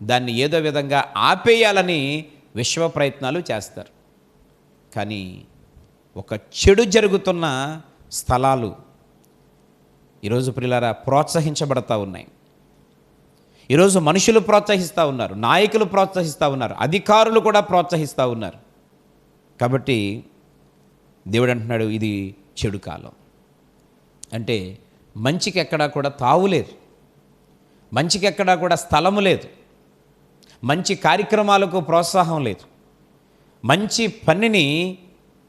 దాన్ని ఏదో విధంగా ఆపేయాలని విశ్వ ప్రయత్నాలు చేస్తారు. కానీ ఒక చెడు జరుగుతున్న స్థలాలు ఈరోజు ప్రియులారా ప్రోత్సహించబడతా ఉన్నాయి. ఈరోజు మనుషులు ప్రోత్సహిస్తూ ఉన్నారు, నాయకులు ప్రోత్సహిస్తూ ఉన్నారు, అధికారులు కూడా ప్రోత్సహిస్తూ ఉన్నారు. కాబట్టి దేవుడు అంటున్నాడు, ఇది చెడు కాలం. అంటే మంచికి ఎక్కడా కూడా తావు లేదు, మంచికి ఎక్కడా కూడా స్థలము లేదు, మంచి కార్యక్రమాలకు ప్రోత్సాహం లేదు, మంచి పనిని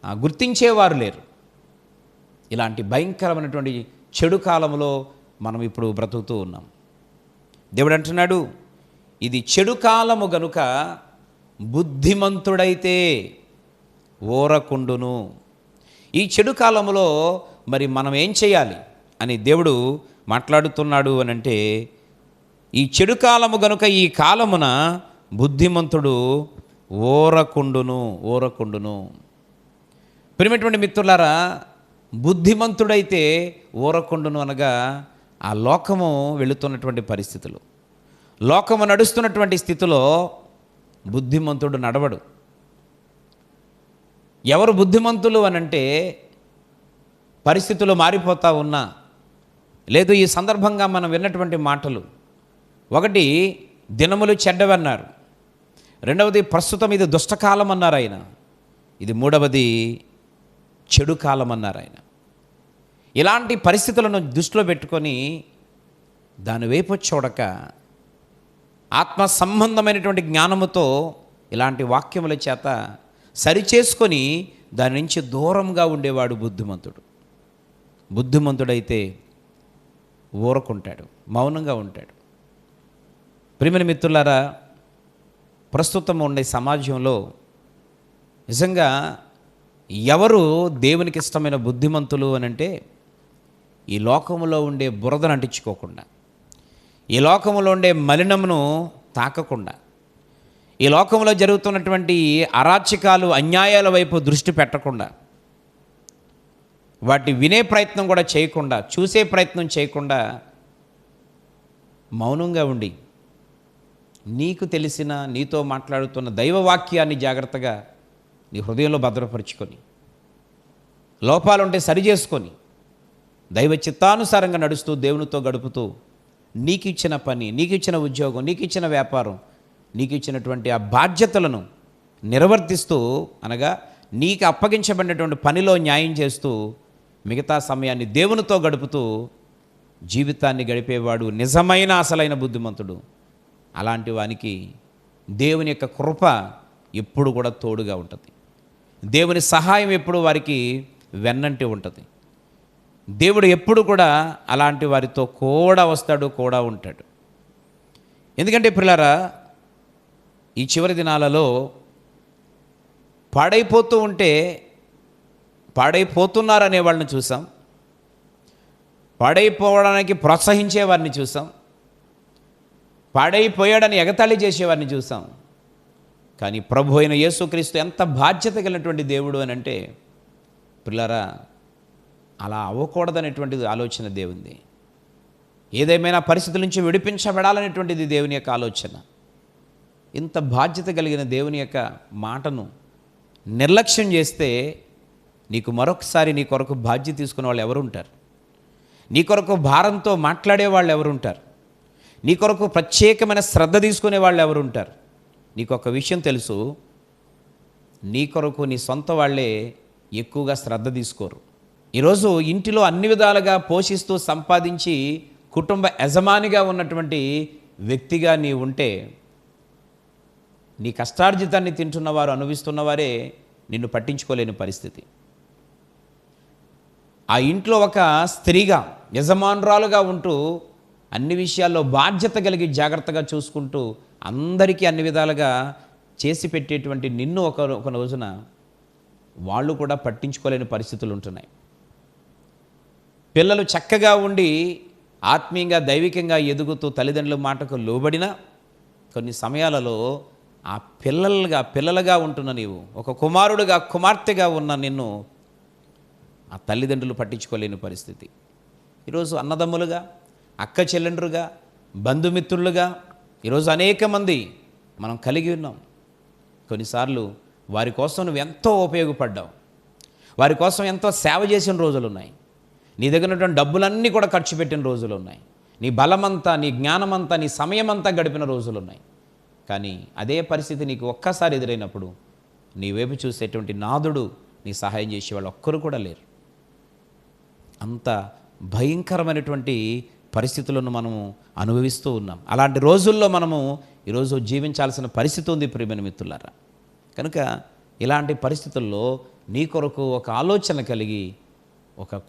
గుర్తించేవారు లేరు. ఇలాంటి భయంకరమైనటువంటి చెడు కాలంలో మనం ఇప్పుడు బ్రతుకుతూ ఉన్నాం. దేవుడు అంటున్నాడు, ఇది చెడు కాలము గనుక బుద్ధిమంతుడైతే ఓరకుండును. ఈ చెడు కాలంలో మరి మనం ఏం చేయాలి అని దేవుడు మాట్లాడుతున్నాడు అని అంటే, ఈ చెడు కాలము గనుక ఈ కాలమున బుద్ధిమంతుడు ఓరకుండును. ప్రియమైనటువంటి మిత్రులారా, బుద్ధిమంతుడైతే ఓరకుండును అనగా ఆ లోకము వెళుతున్నటువంటి పరిస్థితులు, లోకము నడుస్తున్నటువంటి స్థితిలో బుద్ధిమంతుడు నడవడు. ఎవరు బుద్ధిమంతులు అనంటే పరిస్థితులు మారిపోతూ ఉన్నా, లేదు ఈ సందర్భంగా మనం విన్నటువంటి మాటలు, ఒకటి దినములు చెడ్డవన్నారు, రెండవది ప్రస్తుతం ఇది దుష్టకాలం అన్నారు ఆయన, ఇది మూడవది చెడు కాలం అన్నారు ఆయన. ఇలాంటి పరిస్థితులను దృష్టిలో పెట్టుకొని దాని వైపు చూడక ఆత్మ సంబంధమైనటువంటి జ్ఞానముతో ఇలాంటి వాక్యముల చేత సరిచేసుకొని దాని నుంచి దూరంగా ఉండేవాడు బుద్ధిమంతుడు. బుద్ధిమంతుడైతే ఊరకుంటాడు, మౌనంగా ఉంటాడు. ప్రియమైన మిత్రులారా, ప్రస్తుతం ఉండే సమాజంలో నిజంగా ఎవరు దేవునికి ఇష్టమైన బుద్ధిమంతులు అని అంటే, ఈ లోకములో ఉండే బురదను అంటించుకోకుండా, ఈ లోకములో ఉండే మలినమును తాకకుండా, ఈ లోకంలో జరుగుతున్నటువంటి అరాచకాలు అన్యాయాల వైపు దృష్టి పెట్టకుండా, వాటి వినే ప్రయత్నం కూడా చేయకుండా, చూసే ప్రయత్నం చేయకుండా మౌనంగా ఉండి నీకు తెలిసిన నీతో మాట్లాడుతున్న దైవవాక్యాన్ని జాగ్రత్తగా నీ హృదయంలో భద్రపరుచుకొని, లోపాలుంటే సరి చేసుకొని, దైవ చిత్తానుసారంగా నడుస్తూ దేవునితో గడుపుతూ నీకు ఇచ్చిన పని, నీకు ఇచ్చిన ఉద్యోగం, నీకు ఇచ్చిన వ్యాపారం, నీకు ఇచ్చినటువంటి ఆ బాధ్యతలను నిర్వర్తిస్తూ, అనగా నీకు అప్పగించబడినటువంటి పనిలో న్యాయం చేస్తూ మిగతా సమయాన్ని దేవునితో గడుపుతూ జీవితాన్ని గడిపేవాడు నిజమైన అసలైన బుద్ధిమంతుడు. అలాంటి వానికి దేవుని యొక్క కృప ఎప్పుడు కూడా తోడుగా ఉంటుంది. దేవుని సహాయం ఎప్పుడు వారికి వెన్నంటి ఉంటుంది. దేవుడు ఎప్పుడు కూడా అలాంటి వారితో కూడా వస్తాడు, కూడా ఉంటాడు. ఎందుకంటే ప్రియులారా, ఈ చివరి దినాలలో పాడైపోతూ ఉంటే పాడైపోతున్నారనే వాళ్ళని చూసాం, పాడైపోవడానికి ప్రోత్సహించే వారిని చూసాం, పాడైపోయాడని ఎగతాళి చేసేవారిని చూసాం. కానీ ప్రభు అయిన యేసుక్రీస్తు ఎంత బాధ్యత కలిగినటువంటి దేవుడు అని అంటే పిల్లరా, అలా అవ్వకూడదనేటువంటిది ఆలోచన దేవుంది. ఏదేమైనా పరిస్థితుల నుంచి విడిపించబడాలనేటువంటిది దేవుని యొక్క ఆలోచన. ఇంత బాధ్యత కలిగిన దేవుని యొక్క మాటను నిర్లక్ష్యం చేస్తే నీకు మరొకసారి నీ కొరకు బాధ్యత తీసుకునే వాళ్ళు ఎవరుంటారు? నీ కొరకు భారంతో మాట్లాడే వాళ్ళు ఎవరుంటారు? నీ కొరకు ప్రత్యేకమైన శ్రద్ధ తీసుకునే వాళ్ళు ఎవరుంటారు? నీకు ఒక విషయం తెలుసు, నీ కొరకు నీ సొంత వాళ్ళే ఎక్కువగా శ్రద్ధ తీసుకోరు. ఈరోజు ఇంటిలో అన్ని విధాలుగా పోషిస్తూ సంపాదించి కుటుంబ యజమానిగా ఉన్నటువంటి వ్యక్తిగా నీ ఉంటే, నీ కష్టార్జితాన్ని తింటున్నవారు, అనుభవిస్తున్నవారే నిన్ను పట్టించుకోలేని పరిస్థితి. ఆ ఇంట్లో ఒక స్త్రీగా, యజమానురాలుగా ఉంటూ అన్ని విషయాల్లో బాధ్యత కలిగి జాగ్రత్తగా చూసుకుంటూ అందరికీ అన్ని విధాలుగా చేసి పెట్టేటువంటి నిన్ను ఒక రోజున వాళ్ళు కూడా పట్టించుకోలేని పరిస్థితులు ఉంటున్నాయి. పిల్లలు చక్కగా ఉండి ఆత్మీయంగా దైవికంగా ఎదుగుతూ తల్లిదండ్రుల మాటకు లోబడిన కొన్ని సమయాలలో ఆ పిల్లలుగా ఉంటున్న నీవు, ఒక కుమారుడుగా కుమార్తెగా ఉన్న నిన్ను ఆ తల్లిదండ్రులు పట్టించుకోలేని పరిస్థితి. ఈరోజు అన్నదమ్ములుగా, అక్క చెల్లెండ్రుగా, బంధుమిత్రులుగా ఈరోజు అనేక మంది మనం కలిగి ఉన్నాం. కొన్నిసార్లు వారి కోసం నువ్వు ఎంతో ఉపయోగపడ్డావు, వారి కోసం ఎంతో సేవ చేసిన రోజులు ఉన్నాయి. నీ దగ్గర ఉన్నటువంటి డబ్బులన్నీ కూడా ఖర్చు పెట్టిన రోజులు ఉన్నాయి. నీ బలమంతా, నీ జ్ఞానమంతా, నీ సమయమంతా గడిపిన రోజులు ఉన్నాయి. కానీ అదే పరిస్థితి నీకు ఒక్కసారి ఎదురైనప్పుడు నీ వైపు చూసేటువంటి నాదుడు, నీ సహాయం చేసేవాళ్ళు ఒక్కరు కూడా లేరు. అంత భయంకరమైనటువంటి పరిస్థితులను మనము అనుభవిస్తూ ఉన్నాం. అలాంటి రోజుల్లో మనము ఈరోజు జీవించాల్సిన పరిస్థితి ఉంది ప్రియమైన మిత్రులారా. కనుక ఇలాంటి పరిస్థితుల్లో నీ కొరకు ఒక ఆలోచన కలిగి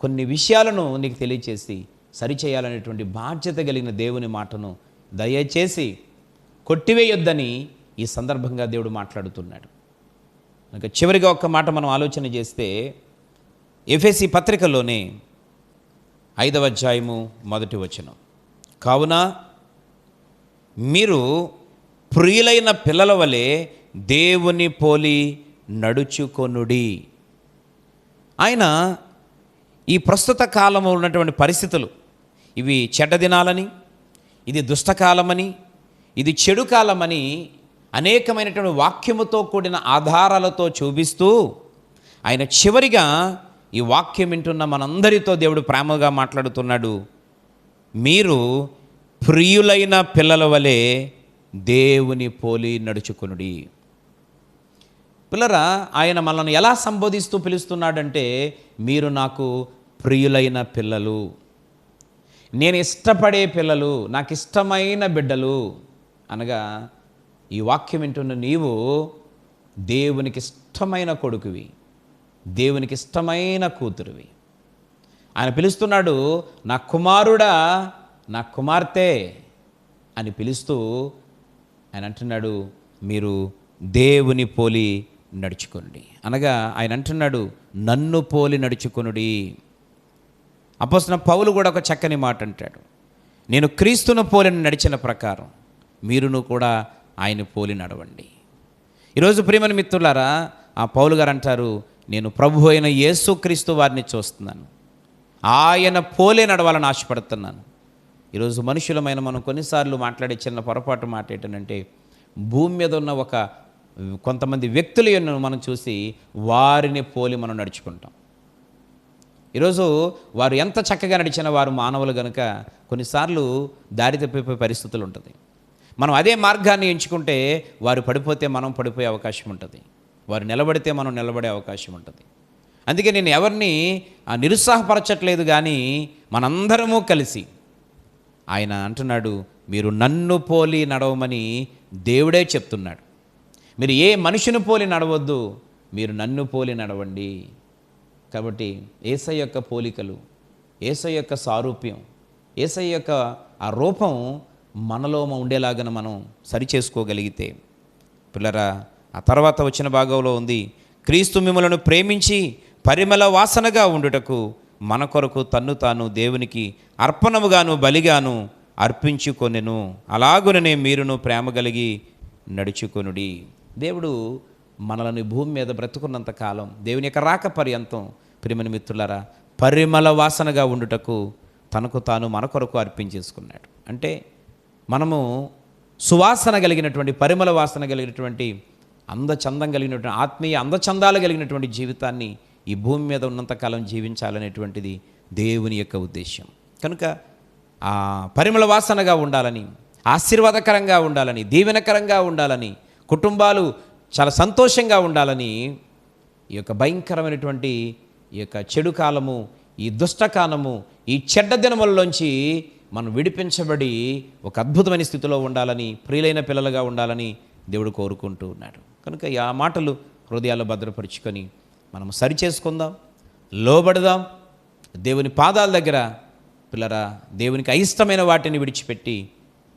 కొన్ని విషయాలను నీకు తెలియచేసి సరిచేయాలనేటువంటి బాధ్యత కలిగిన దేవుని మాటను దయచేసి కొట్టివేయొద్దని ఈ సందర్భంగా దేవుడు మాట్లాడుతున్నాడు. కనుక చివరిగా ఒక్క మాట మనం ఆలోచన చేస్తే, ఎఫెసీ పత్రికలోనే 5వ అధ్యాయము 1వ వచనం, కావున మీరు ప్రియులైన పిల్లల వలె దేవుని పోలి నడుచుకొనుడి. ఆయన ఈ ప్రస్తుత కాలంలో ఉన్నటువంటి పరిస్థితులు, ఇవి చెడ్డ దినాలని, ఇది దుష్టకాలమని, ఇది చెడు కాలమని అనేకమైనటువంటి వాక్యముతో కూడిన ఆధారాలతో చూపిస్తూ ఆయన చివరిగా ఈ వాక్యం వింటున్న మనందరితో దేవుడు ప్రేమగా మాట్లాడుతున్నాడు. మీరు ప్రియులైన పిల్లల వలె దేవుని పోలి నడుచుకొనుడి. పిల్లరా, ఆయన మనల్ని ఎలా సంబోధిస్తూ పిలుస్తున్నాడంటే, మీరు నాకు ప్రియులైన పిల్లలు, నేను ఇష్టపడే పిల్లలు, నాకు ఇష్టమైన బిడ్డలు అనగా ఈ వాక్యం వింటున్న నీవు దేవునికి ఇష్టమైన కొడుకువి, దేవునికి ఇష్టమైన కూతురువి. ఆయన పిలుస్తున్నాడు, నా కుమారుడా, నా కుమార్తె అని పిలుస్తూ ఆయన అంటున్నాడు, మీరు దేవుని పోలి నడుచుకోండి అనగా ఆయన అంటున్నాడు, నన్ను పోలి నడుచుకొనుడి. అపోస్తలుడైన పౌలు కూడా ఒక చక్కని మాట అంటాడు, నేను క్రీస్తును పోలి నడిచిన ప్రకారం మీరును కూడా ఆయన పోలి నడవండి. ఈరోజు ప్రియమైన మిత్రులారా, ఆ పౌలు గారు అంటారు, నేను ప్రభు అయిన యేసుక్రీస్తు వారిని చూస్తున్నాను, ఆయన పోలే నడవాలని ఆశపడుతున్నాను. ఈరోజు మనుషులమైన మనం కొన్నిసార్లు మాట్లాడే చిన్న పొరపాటు మాట ఏంటంటే, భూమి మీద ఉన్న కొంతమంది వ్యక్తులను మనం చూసి వారిని పోలి మనం నడుచుకుంటాం. ఈరోజు వారు ఎంత చక్కగా నడిచిన వారు మానవులు కనుక కొన్నిసార్లు దారి తప్పిపోయే పరిస్థితులు ఉంటుంది. మనం అదే మార్గాన్ని ఎంచుకుంటే వారు పడిపోతే మనం పడిపోయే అవకాశం ఉంటుంది, వారు నిలబడితే మనం నిలబడే అవకాశం ఉంటుంది. అందుకే నేను ఎవరిని నిరుత్సాహపరచట్లేదు, కానీ మనందరము కలిసి ఆయన అంటున్నాడు, మీరు నన్ను పోలి నడవమని దేవుడే చెప్తున్నాడు. మీరు ఏ మనిషిని పోలి నడవద్దు, మీరు నన్ను పోలి నడవండి. కాబట్టి యేసయ్య యొక్క పోలికలు, యేసయ్య యొక్క సారూప్యం, యేసయ్య యొక్క ఆ రూపం మనలో ఉండేలాగా మనం సరిచేసుకోగలిగితే, పిల్లరా, ఆ తర్వాత వచ్చిన భాగంలో ఉంది, క్రీస్తు మిమ్మలను ప్రేమించి పరిమళ వాసనగా ఉండుటకు మన కొరకు తన్ను తాను దేవునికి అర్పణముగాను బలిగాను అర్పించుకొనెను, అలాగుననే మీరును ప్రేమ కలిగి నడుచుకొనుడి. దేవుడు మనల్ని భూమి మీద బ్రతుకున్నంత కాలం, దేవుని యొక్క రాక పర్యంతం ప్రియమైన మిత్రులారా, పరిమళ వాసనగా ఉండుటకు తనకు తాను మన కొరకు అర్పించేసుకున్నాడు. అంటే మనము సువాసన కలిగినటువంటి, పరిమళ వాసన కలిగినటువంటి, అందచందం కలిగినటువంటి, ఆత్మీయ అందచందాలు కలిగినటువంటి జీవితాన్ని ఈ భూమి మీద ఉన్నంతకాలం జీవించాలనేటువంటిది దేవుని యొక్క ఉద్దేశం. కనుక ఆ పరిమళ వాసనగా ఉండాలని, ఆశీర్వాదకరంగా ఉండాలని, దీవెనకరంగా ఉండాలని, కుటుంబాలు చాలా సంతోషంగా ఉండాలని ఈ యొక్క భయంకరమైనటువంటి ఈ యొక్క చెడు కాలము, ఈ దుష్టకాలము, ఈ చెడ్డ దినములలోంచి మనం విడిపించబడి ఒక అద్భుతమైన స్థితిలో ఉండాలని, ప్రియులైన పిల్లలుగా ఉండాలని దేవుడు కోరుకుంటూ ఉన్నాడు. కనుక ఆ మాటలు హృదయాల్లో భద్రపరుచుకొని మనం సరిచేసుకుందాం, లోబడదాం. దేవుని పాదాల దగ్గర పిల్లరా, దేవునికి అయిష్టమైన వాటిని విడిచిపెట్టి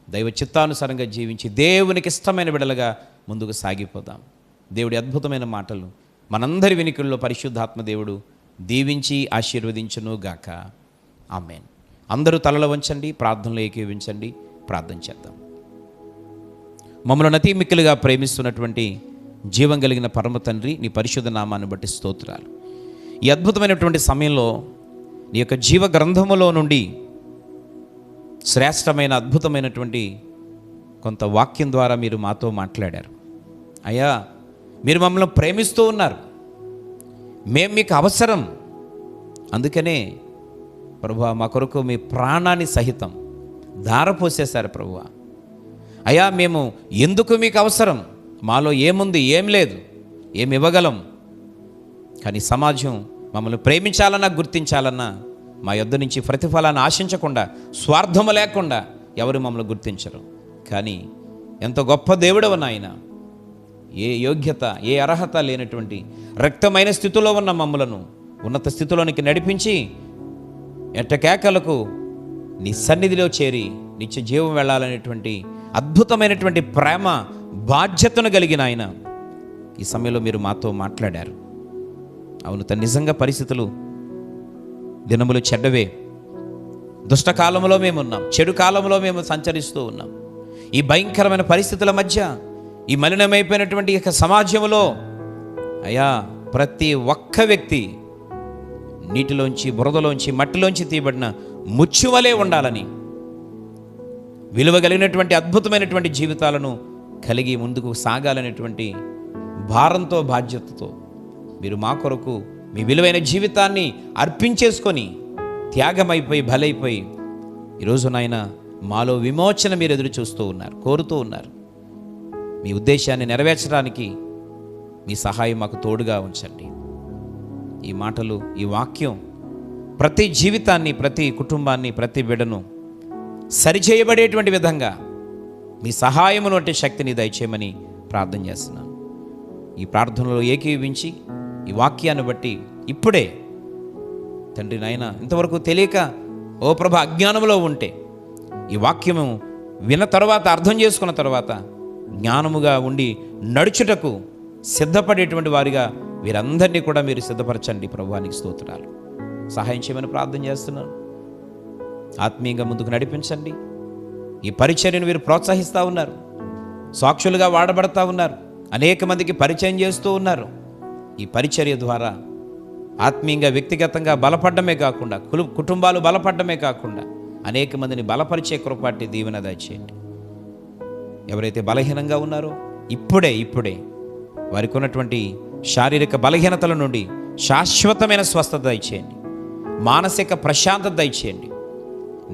దైవ చిత్తానుసారంగా జీవించి దేవునికి ఇష్టమైన బిడ్డలుగా ముందుకు సాగిపోదాం. దేవుడి అద్భుతమైన మాటలు మనందరి వెనుకల్లో పరిశుద్ధాత్మ దేవుడు దీవించి ఆశీర్వదించును గాక. ఆమేన్. అందరూ తలలు వంచండి, ప్రార్థనలో ఏకీవించండి, ప్రార్థన చేద్దాం. మమ్మల్ని అతి మిక్కిలుగా ప్రేమిస్తున్నటువంటి జీవం కలిగిన పరమ తండ్రి, నీ పరిశుద్ధ నామాన్ని బట్టి స్తోత్రాలు. ఈ అద్భుతమైనటువంటి సమయంలో నీ యొక్క జీవ గ్రంథములో నుండి శ్రేష్టమైన అద్భుతమైనటువంటి కొంత వాక్యం ద్వారా మీరు మాతో మాట్లాడారు. అయ్యా, మీరు మమ్మల్ని ప్రేమిస్తూ ఉన్నారు, మేము మీకు అవసరం. అందుకనే ప్రభువా, మా కొరకు మీ ప్రాణాన్ని సహితం ధారపోసేశారు ప్రభువా. అయ్యా, మేము ఎందుకు మీకు అవసరం? మాలో ఏముంది? ఏం లేదు, ఏమి ఇవ్వగలం? కానీ సమాజం మమ్మల్ని ప్రేమించాలన్నా, గుర్తించాలన్నా మా యొద్ద నుంచి ప్రతిఫలాన్ని ఆశించకుండా, స్వార్థము లేకుండా ఎవరు మమ్మల్ని గుర్తించరు. కానీ ఎంత గొప్ప దేవుడవు నాయన, ఏ యోగ్యత, ఏ అర్హత లేనటువంటి రక్తమైన స్థితిలో ఉన్న మమ్మలను ఉన్నత స్థితిలోనికి నడిపించి ఎట్టకేకలకు నీ సన్నిధిలో చేరి నిత్య జీవం వెళ్ళాలనేటువంటి అద్భుతమైనటువంటి ప్రేమ బాధ్యతను కలిగిన ఆయన ఈ సమయంలో మీరు మాతో మాట్లాడారు. అవును, నిజంగా పరిస్థితులు, దినములు చెడ్డవే. దుష్టకాలంలో మేము ఉన్నాం, చెడు కాలంలో మేము సంచరిస్తూ ఉన్నాం. ఈ భయంకరమైన పరిస్థితుల మధ్య, ఈ మలినమైపోయినటువంటి యొక్క సమాజంలో అయ్యా, ప్రతి ఒక్క వ్యక్తి నీటిలోంచి, బురదలోంచి, మట్టిలోంచి తీయబడిన ముచ్చువలే ఉండాలని, విలువ కలిగినటువంటి అద్భుతమైనటువంటి జీవితాలను కలిగి ముందుకు సాగాలనేటువంటి భారంతో, బాధ్యతతో మీరు మా కొరకు మీ విలువైన జీవితాన్ని అర్పించేసుకొని త్యాగమైపోయి బలైపోయి ఈరోజు నాయన మాలో విమోచన మీరు ఎదురు చూస్తూ ఉన్నారు, కోరుతూ ఉన్నారు. మీ ఉద్దేశాన్ని నెరవేర్చడానికి మీ సహాయం మాకు తోడుగా ఉంచండి. ఈ మాటలు, ఈ వాక్యం ప్రతి జీవితాన్ని, ప్రతి కుటుంబాన్ని, ప్రతి బిడ్డను సరిచేయబడేటువంటి విధంగా మీ సహాయమును అంటే శక్తిని దయచేయమని ప్రార్థన చేస్తున్నాను. ఈ ప్రార్థనలో ఏకీవించి ఈ వాక్యాన్ని బట్టి ఇప్పుడే తండ్రి నాయన ఇంతవరకు తెలియక ఓ ప్రభ అజ్ఞానంలో ఉంటే ఈ వాక్యము విన్న తర్వాత, అర్థం చేసుకున్న తర్వాత జ్ఞానముగా ఉండి నడుచుటకు సిద్ధపడేటువంటి వారిగా వీరందరినీ కూడా మీరు సిద్ధపరచండి. ప్రభువానికి స్తోత్రాలు. సహాయం చేయమని ప్రార్థన చేస్తున్నాను. ఆత్మీయంగా ముందుకు నడిపించండి. ఈ పరిచర్యను వీరు ప్రోత్సహిస్తూ ఉన్నారు, సాక్షులుగా వాడబడతా ఉన్నారు, అనేక మందికి పరిచయం చేస్తూ ఉన్నారు. ఈ పరిచర్య ద్వారా ఆత్మీయంగా, వ్యక్తిగతంగా బలపడమే కాకుండా, కుటుంబాలు బలపడమే కాకుండా అనేక మందిని బలపరిచే కృపాటి దీవెన దయచేయండి. ఎవరైతే బలహీనంగా ఉన్నారో ఇప్పుడే వారికి ఉన్నటువంటి శారీరక బలహీనతల నుండి శాశ్వతమైన స్వస్థత దయచేయండి, మానసిక ప్రశాంతత దయచేయండి,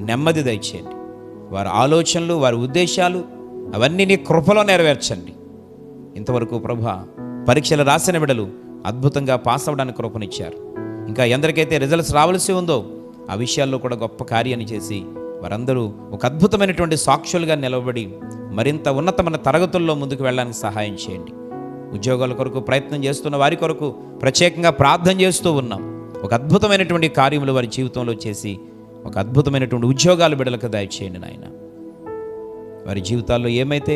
నెమ్మది దయచేయండి. వారి ఆలోచనలు, వారి ఉద్దేశాలు అవన్నీ నీ కృపలో నెరవేర్చండి. ఇంతవరకు ప్రభా పరీక్షలు రాసిన బిడ్డలు అద్భుతంగా పాస్ అవ్వడానికి కృపనిచ్చారు. ఇంకా ఎందరికైతే రిజల్ట్స్ రావాల్సి ఉందో ఆ విషయాల్లో కూడా గొప్ప కార్యాన్ని చేసి వారందరూ ఒక అద్భుతమైనటువంటి సాక్షులుగా నిలబడి మరింత ఉన్నతమైన తరగతుల్లో ముందుకు వెళ్ళడానికి సహాయం చేయండి. ఉద్యోగాల కొరకు ప్రయత్నం చేస్తున్న వారి కొరకు ప్రత్యేకంగా ప్రార్థన చేస్తూ ఉన్నాం. ఒక అద్భుతమైనటువంటి కార్యములు వారి జీవితంలో చేసి ఒక అద్భుతమైనటువంటి ఉద్యోగాలు బిడ్డలకు దయచేయండి నాయన. వారి జీవితాల్లో ఏమైతే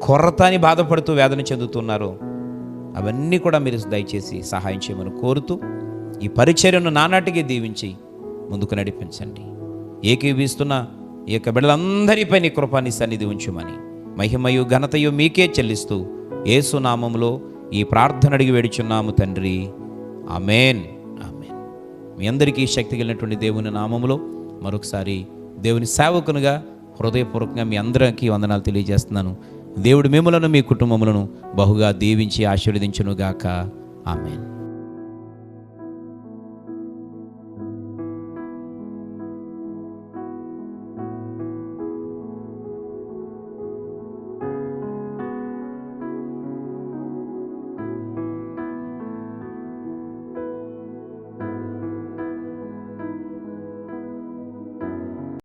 కొరత అని బాధపడుతూ వేదన చెందుతున్నారో అవన్నీ కూడా మీరు దయచేసి సహాయం చేయమని కోరుతూ ఈ పరిచర్యను నానాటికి దీవించి ముందుకు నడిపించండి. ఏకీవిస్తున్న ఈ యొక్క బిడ్డలందరిపై నీ కృపాని సన్నిధి ఉంచుమని మహిమయు ఘనతయు మీకే చెల్లిస్తూ యేసు నామములో ఈ ప్రార్థన అడిగి వేడుచున్నాము తండ్రి. ఆమేన్, ఆమేన్. మీ అందరికీ శక్తి కలిగినటువంటి దేవుని నామములో మరొకసారి దేవుని సేవకునిగా హృదయపూర్వకంగా మీ అందరికీ వందనాలు తెలియజేస్తున్నాను. దేవుడు మిమ్మలను, మీ కుటుంబములను బహుగా దీవించి ఆశీర్వదించునుగాక. ఆమేన్.